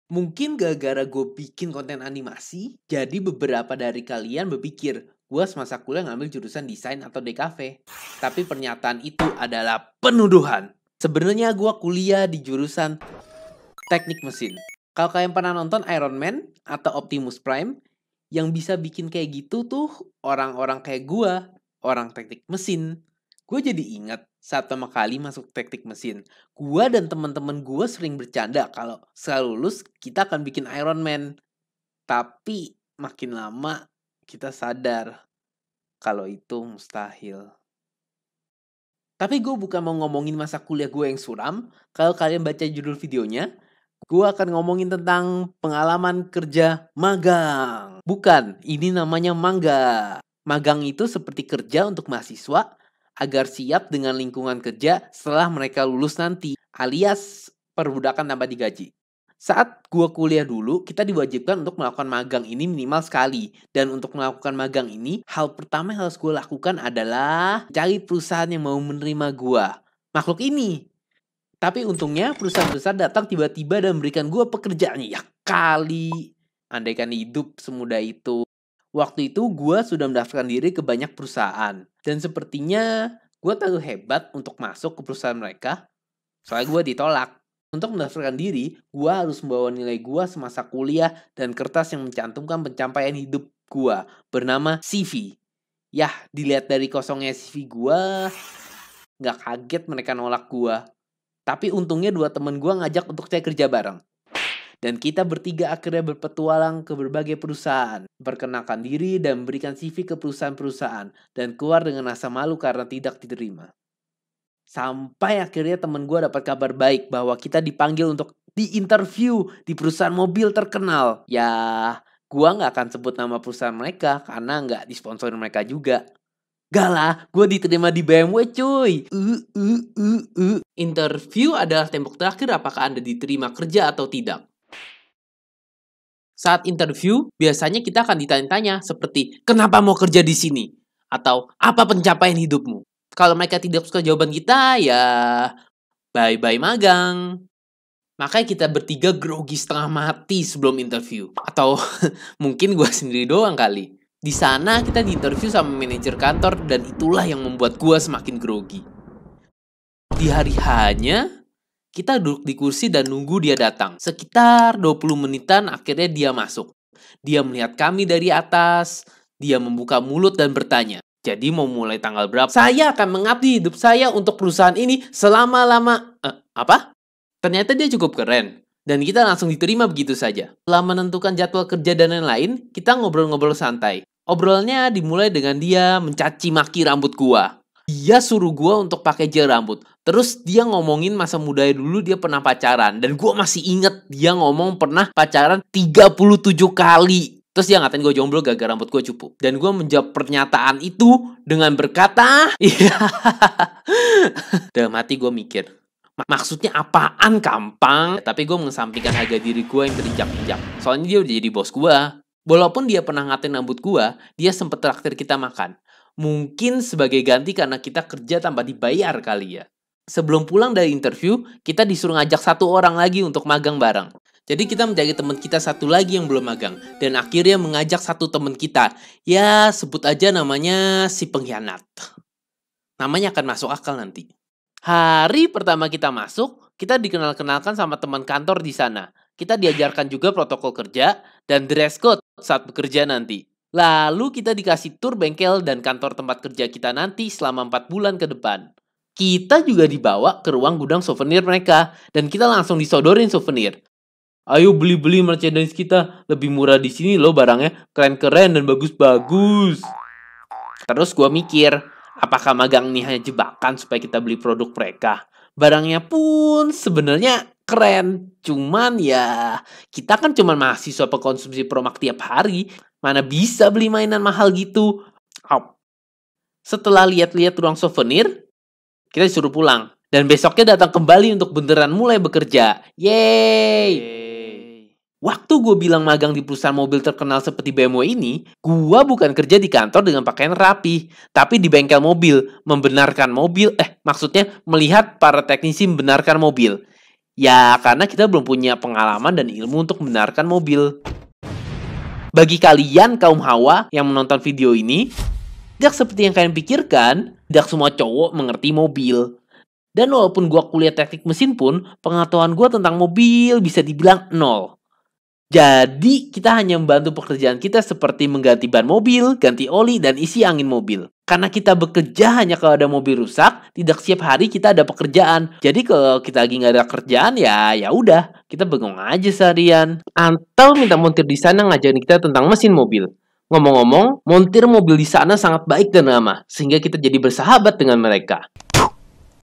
Mungkin gara-gara gue bikin konten animasi, jadi beberapa dari kalian berpikir, gue semasa kuliah ngambil jurusan desain atau DKV. Tapi pernyataan itu adalah penuduhan. Sebenarnya gue kuliah di jurusan teknik mesin. Kalau kalian pernah nonton Iron Man atau Optimus Prime, yang bisa bikin kayak gitu tuh orang-orang kayak gue, orang teknik mesin. Gue jadi ingat saat pertama kali masuk teknik mesin. Gue dan teman-teman gue sering bercanda kalau setelah lulus kita akan bikin Iron Man. Tapi makin lama kita sadar kalau itu mustahil. Tapi gue bukan mau ngomongin masa kuliah gue yang suram. Kalau kalian baca judul videonya, gue akan ngomongin tentang pengalaman kerja magang. Bukan, ini namanya mangga. Magang itu seperti kerja untuk mahasiswa agar siap dengan lingkungan kerja setelah mereka lulus nanti, alias perbudakan tanpa digaji. Saat gue kuliah dulu, kita diwajibkan untuk melakukan magang ini minimal sekali. Dan untuk melakukan magang ini, hal pertama yang harus gue lakukan adalah cari perusahaan yang mau menerima gue. Makhluk ini. Tapi untungnya perusahaan besar datang tiba-tiba dan memberikan gue pekerjaannya. Ya kali. Andaikan hidup semudah itu. Waktu itu gue sudah mendaftarkan diri ke banyak perusahaan. Dan sepertinya gue terlalu hebat untuk masuk ke perusahaan mereka. Soalnya gue ditolak. Untuk mendaftarkan diri, gue harus membawa nilai gue semasa kuliah dan kertas yang mencantumkan pencapaian hidup gue. Bernama CV. Yah, dilihat dari kosongnya CV gue, gak kaget mereka nolak gue. Tapi untungnya 2 temen gue ngajak untuk saya kerja bareng. Dan kita bertiga akhirnya berpetualang ke berbagai perusahaan. Perkenalkan diri dan memberikan CV ke perusahaan-perusahaan. Dan keluar dengan rasa malu karena tidak diterima. Sampai akhirnya temen gue dapat kabar baik bahwa kita dipanggil untuk di-interview di perusahaan mobil terkenal. Ya, gue gak akan sebut nama perusahaan mereka karena gak disponsorin mereka juga. Gak lah, gue diterima di BMW cuy. Interview adalah tembok terakhir apakah Anda diterima kerja atau tidak. Saat interview, biasanya kita akan ditanya-tanya seperti, kenapa mau kerja di sini? Atau, apa pencapaian hidupmu? Kalau mereka tidak suka jawaban kita, ya bye-bye magang. Makanya kita bertiga grogi setengah mati sebelum interview. Atau mungkin gue sendiri doang kali. Di sana kita diinterview sama manajer kantor dan itulah yang membuat gue semakin grogi. Di hari hanya, kita duduk di kursi dan nunggu dia datang. Sekitar 20 menitan akhirnya dia masuk. Dia melihat kami dari atas. Dia membuka mulut dan bertanya. Jadi mau mulai tanggal berapa? Saya akan mengabdi hidup saya untuk perusahaan ini selama-lama. Apa? Ternyata dia cukup keren. Dan kita langsung diterima begitu saja. Setelah menentukan jadwal kerja dan lain-lain, kita ngobrol-ngobrol santai. Obrolannya dimulai dengan dia mencaci maki rambut gua. Dia suruh gua untuk pakai gel rambut. Terus dia ngomongin masa mudanya dulu dia pernah pacaran. Dan gua masih inget dia ngomong pernah pacaran 37 kali. Terus dia ngatain gue jomblo gara-gara rambut gue cupu. Dan gue menjawab pernyataan itu dengan berkata, iya. Dalam hati gue mikir, maksudnya apaan Kampang? Tapi gue mengesampingkan harga diri gue yang terinjak-injak. Soalnya dia udah jadi bos gue. Walaupun dia pernah ngatain rambut gue, dia sempet traktir kita makan. Mungkin sebagai ganti karena kita kerja tanpa dibayar kali ya. Sebelum pulang dari interview, kita disuruh ngajak 1 orang lagi untuk magang bareng. Jadi kita mencari teman kita 1 lagi yang belum magang. Dan akhirnya mengajak 1 teman kita. Ya, sebut aja namanya si pengkhianat. Namanya akan masuk akal nanti. Hari pertama kita masuk, kita dikenal-kenalkan sama teman kantor di sana. Kita diajarkan juga protokol kerja dan dress code saat bekerja nanti. Lalu kita dikasih tur bengkel dan kantor tempat kerja kita nanti selama 4 bulan ke depan. Kita juga dibawa ke ruang gudang souvenir mereka. Dan kita langsung disodorin souvenir. Ayo beli-beli merchandise kita. Lebih murah di sini loh barangnya. Keren-keren dan bagus-bagus. Terus gue mikir, apakah magang ini hanya jebakan supaya kita beli produk mereka? Barangnya pun sebenarnya keren. Cuman ya, kita kan cuma mahasiswa pengkonsumsi Promak tiap hari. Mana bisa beli mainan mahal gitu. Setelah lihat-lihat ruang souvenir, kita disuruh pulang. Dan besoknya datang kembali untuk beneran mulai bekerja. Yeay! Waktu gue bilang magang di perusahaan mobil terkenal seperti BMW ini, gue bukan kerja di kantor dengan pakaian rapi, tapi di bengkel mobil, maksudnya melihat para teknisi membenarkan mobil. Ya, karena kita belum punya pengalaman dan ilmu untuk membenarkan mobil. Bagi kalian kaum hawa yang menonton video ini, tidak seperti yang kalian pikirkan, tidak semua cowok mengerti mobil. Dan walaupun gua kuliah teknik mesin pun, pengetahuan gua tentang mobil bisa dibilang nol. Jadi, kita hanya membantu pekerjaan kita seperti mengganti ban mobil, ganti oli, dan isi angin mobil. Karena kita bekerja hanya kalau ada mobil rusak, tidak setiap hari kita ada pekerjaan. Jadi kalau kita lagi nggak ada kerjaan, ya udah, kita bengong aja seharian. Atau minta montir di sana ngajarin kita tentang mesin mobil. Ngomong-ngomong, montir mobil di sana sangat baik dan ramah, sehingga kita jadi bersahabat dengan mereka.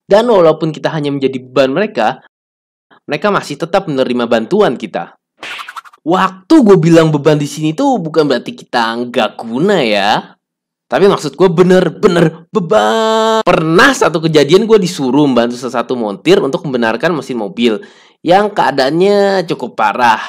Dan walaupun kita hanya menjadi beban mereka masih tetap menerima bantuan kita. Waktu gue bilang beban di sini tuh bukan berarti kita nggak guna ya. Tapi maksud gue bener-bener beban. Pernah satu kejadian gue disuruh membantu salah satu montir untuk membenarkan mesin mobil yang keadaannya cukup parah.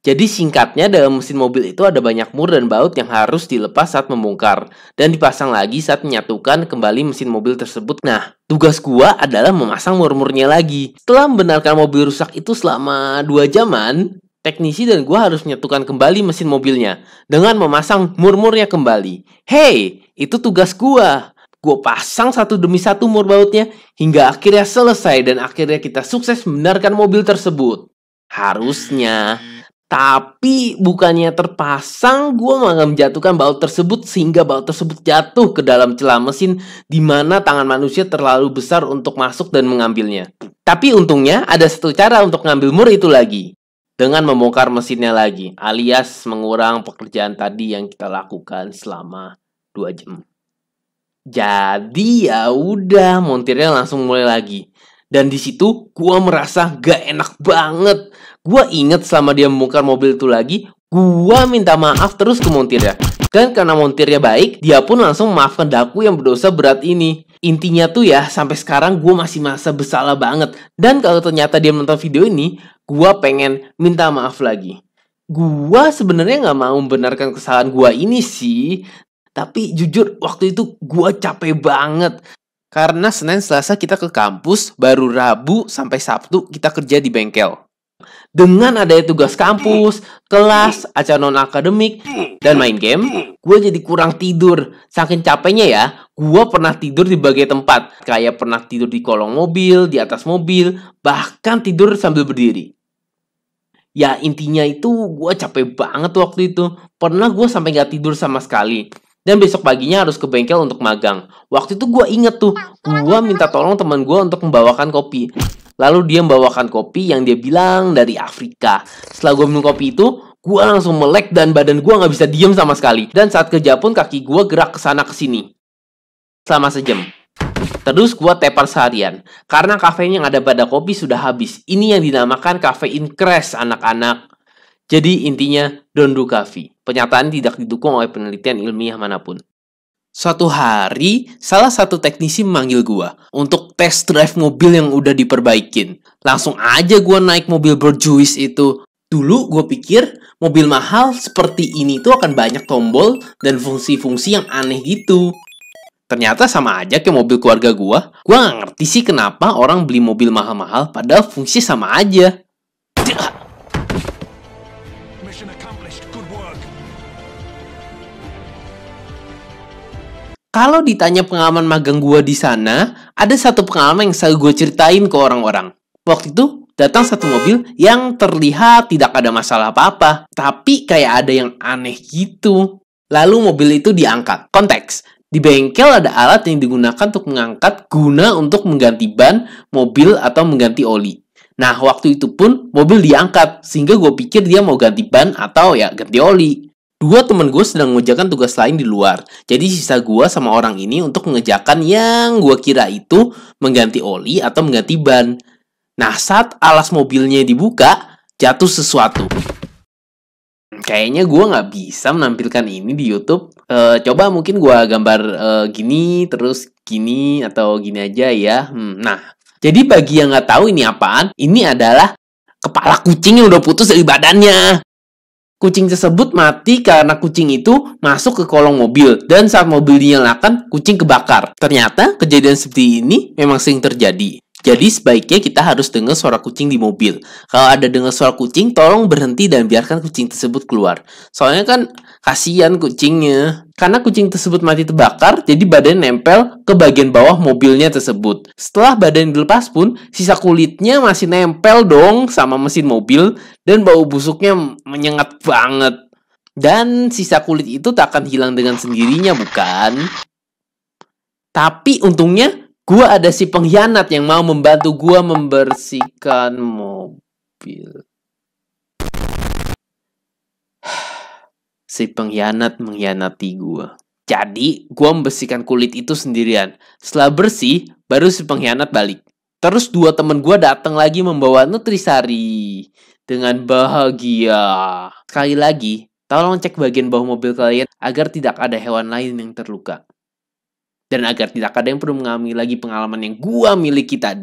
Jadi singkatnya dalam mesin mobil itu ada banyak mur dan baut yang harus dilepas saat membongkar dan dipasang lagi saat menyatukan kembali mesin mobil tersebut. Nah, tugas gua adalah memasang mur-murnya lagi. Setelah membenarkan mobil rusak itu selama 2 jaman, teknisi dan gua harus menyatukan kembali mesin mobilnya dengan memasang mur-murnya kembali. Hey, itu tugas gua. Gua pasang satu demi satu mur bautnya hingga akhirnya selesai dan akhirnya kita sukses membenarkan mobil tersebut. Harusnya. Tapi bukannya terpasang, gue malah menjatuhkan baut tersebut sehingga baut tersebut jatuh ke dalam celah mesin di mana tangan manusia terlalu besar untuk masuk dan mengambilnya. Tapi untungnya ada satu cara untuk ngambil mur itu lagi. Dengan membongkar mesinnya lagi, alias mengurang pekerjaan tadi yang kita lakukan selama 2 jam. Jadi ya udah, montirnya langsung mulai lagi. Dan di situ gue merasa gak enak banget. Gue inget selama dia membongkar mobil itu lagi, gue minta maaf terus ke montirnya. Dan karena montirnya baik, dia pun langsung memaafkan daku yang berdosa berat ini. Intinya tuh ya, sampai sekarang gue masih merasa bersalah banget. Dan kalau ternyata dia menonton video ini, gue pengen minta maaf lagi. Gue sebenarnya gak mau membenarkan kesalahan gue ini sih. Tapi jujur, waktu itu gue capek banget. Karena Senin Selasa kita ke kampus, baru Rabu sampai Sabtu kita kerja di bengkel. Dengan adanya tugas kampus, kelas, acara non-akademik, dan main game, gue jadi kurang tidur. Saking capeknya ya, gue pernah tidur di berbagai tempat. Kayak pernah tidur di kolong mobil, di atas mobil, bahkan tidur sambil berdiri. Ya intinya itu gue capek banget waktu itu. Pernah gue sampai gak tidur sama sekali. Dan besok paginya harus ke bengkel untuk magang. Waktu itu gue inget tuh, gue minta tolong teman gue untuk membawakan kopi. Lalu dia membawakan kopi yang dia bilang dari Afrika. Setelah gue minum kopi itu, gue langsung melek dan badan gue gak bisa diem sama sekali. Dan saat kerja pun kaki gue gerak kesana kesini selama sejam. Terus gue tepar seharian. Karena kafein yang ada pada kopi sudah habis. Ini yang dinamakan kafein crash anak-anak. Jadi intinya, don't do coffee. Pernyataan tidak didukung oleh penelitian ilmiah manapun. Suatu hari, salah satu teknisi memanggil gua untuk test drive mobil yang udah diperbaikin. Langsung aja gua naik mobil berjuis itu. Dulu gua pikir mobil mahal seperti ini tuh akan banyak tombol dan fungsi-fungsi yang aneh gitu. Ternyata sama aja kayak mobil keluarga gua. Gua gak ngerti sih kenapa orang beli mobil mahal-mahal padahal fungsi sama aja. Kalau ditanya pengalaman magang gue di sana, ada satu pengalaman yang selalu gue ceritain ke orang-orang. Waktu itu, datang satu mobil yang terlihat tidak ada masalah apa-apa. Tapi kayak ada yang aneh gitu. Lalu mobil itu diangkat. Konteks, di bengkel ada alat yang digunakan untuk mengangkat guna untuk mengganti ban, mobil, atau mengganti oli. Nah, waktu itu pun mobil diangkat. Sehingga gue pikir dia mau ganti ban atau ya ganti oli. Dua temen gue sedang mengerjakan tugas lain di luar. Jadi sisa gue sama orang ini untuk mengerjakan yang gue kira itu mengganti oli atau mengganti ban. Nah, saat alas mobilnya dibuka, jatuh sesuatu. Kayaknya gue gak bisa menampilkan ini di YouTube. Coba mungkin gue gambar gini, terus gini, atau gini aja ya. Nah, jadi bagi yang gak tahu ini apaan, ini adalah kepala kucing yang udah putus dari badannya. Kucing tersebut mati karena kucing itu masuk ke kolong mobil. Dan saat mobil dinyalakan, kucing kebakar. Ternyata kejadian seperti ini memang sering terjadi. Jadi sebaiknya kita harus dengar suara kucing di mobil. Kalau ada dengar suara kucing, tolong berhenti dan biarkan kucing tersebut keluar. Soalnya kan kasihan kucingnya. Karena kucing tersebut mati terbakar, jadi badan nempel ke bagian bawah mobilnya tersebut. Setelah badan dilepas pun, sisa kulitnya masih nempel dong sama mesin mobil dan bau busuknya menyengat banget. Dan sisa kulit itu tak akan hilang dengan sendirinya, bukan? Tapi untungnya gua ada si pengkhianat yang mau membantu gua membersihkan mobil. Si pengkhianat mengkhianati gua. Jadi, gua membersihkan kulit itu sendirian. Setelah bersih, baru si pengkhianat balik. Terus dua temen gua datang lagi membawa nutrisari dengan bahagia. Sekali lagi, tolong cek bagian bawah mobil kalian agar tidak ada hewan lain yang terluka. Dan agar tidak ada yang perlu mengalami lagi pengalaman yang gua miliki tadi.